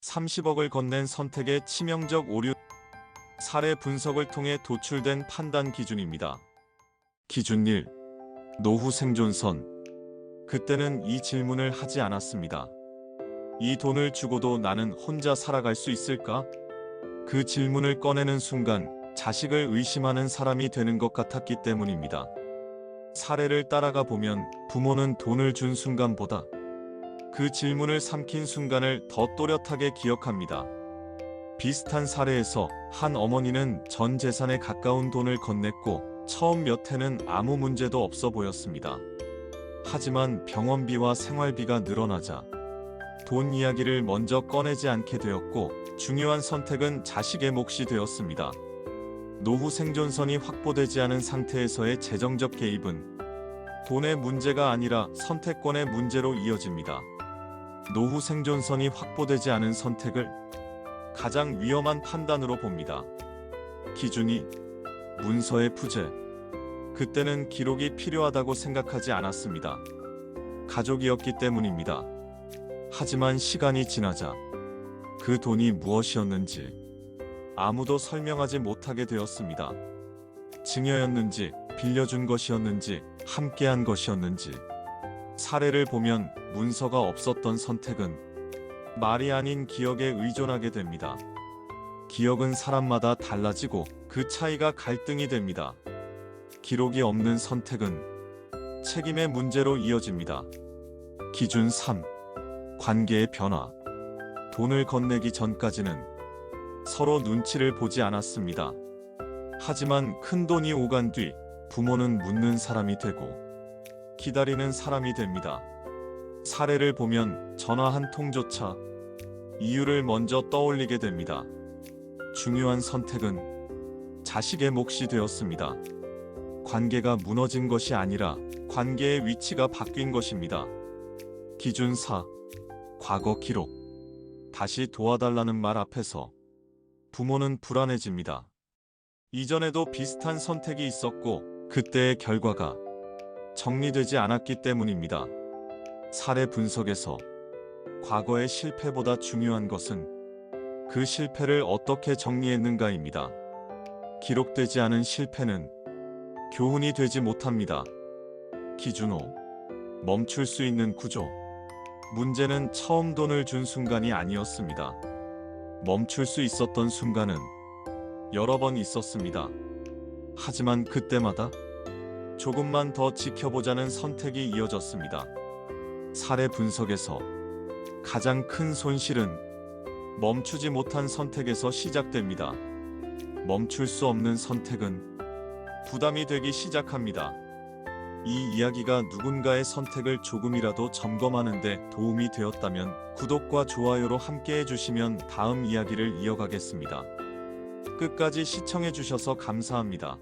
30억을 건넨 선택의 치명적 오류. 사례 분석을 통해 도출된 판단 기준입니다. 기준 1. 노후 생존선. 그때는 이 질문을 하지 않았습니다. 이 돈을 주고도 나는 혼자 살아갈 수 있을까? 그 질문을 꺼내는 순간 자식을 의심하는 사람이 되는 것 같았기 때문입니다. 사례를 따라가 보면 부모는 돈을 준 순간보다 그 질문을 삼킨 순간을 더 또렷하게 기억합니다. 비슷한 사례에서 한 어머니는 전 재산에 가까운 돈을 건넸고 처음 몇 해는 아무 문제도 없어 보였습니다. 하지만 병원비와 생활비가 늘어나자 돈 이야기를 먼저 꺼내지 않게 되었고 중요한 선택은 자식의 몫이 되었습니다. 노후 생존선이 확보되지 않은 상태에서의 재정적 개입은 돈의 문제가 아니라 선택권의 문제로 이어집니다. 노후 생존선이 확보되지 않은 선택을 가장 위험한 판단으로 봅니다. 기준 2. 문서의 부재. 그때는 기록이 필요하다고 생각하지 않았습니다. 가족이었기 때문입니다. 하지만 시간이 지나자 그 돈이 무엇이었는지 아무도 설명하지 못하게 되었습니다. 증여였는지, 빌려준 것이었는지, 함께한 것이었는지. 사례를 보면 문서가 없었던 선택은 말이 아닌 기억에 의존하게 됩니다. 기억은 사람마다 달라지고 그 차이가 갈등이 됩니다. 기록이 없는 선택은 책임의 문제로 이어집니다. 기준 3. 관계의 변화. 돈을 건네기 전까지는 서로 눈치를 보지 않았습니다. 하지만 큰 돈이 오간 뒤 부모는 묻는 사람이 되고 기다리는 사람이 됩니다. 사례를 보면 전화 한 통조차 이유를 먼저 떠올리게 됩니다. 중요한 선택은 자식의 몫이 되었습니다. 관계가 무너진 것이 아니라 관계의 위치가 바뀐 것입니다. 기준 4. 과거 기록. 다시 도와달라는 말 앞에서 부모는 불안해집니다. 이전에도 비슷한 선택이 있었고 그때의 결과가 정리되지 않았기 때문입니다. 사례 분석에서 과거의 실패보다 중요한 것은 그 실패를 어떻게 정리했는가입니다. 기록되지 않은 실패는 교훈이 되지 못합니다. 기준 5. 멈출 수 있는 구조. 문제는 처음 돈을 준 순간이 아니었습니다. 멈출 수 있었던 순간은 여러 번 있었습니다. 하지만 그때마다 조금만 더 지켜보자는 선택이 이어졌습니다. 사례 분석에서 가장 큰 손실은 멈추지 못한 선택에서 시작됩니다. 멈출 수 없는 선택은 부담이 되기 시작합니다. 이 이야기가 누군가의 선택을 조금이라도 점검하는 데 도움이 되었다면 구독과 좋아요로 함께 해주시면 다음 이야기를 이어가겠습니다. 끝까지 시청해주셔서 감사합니다.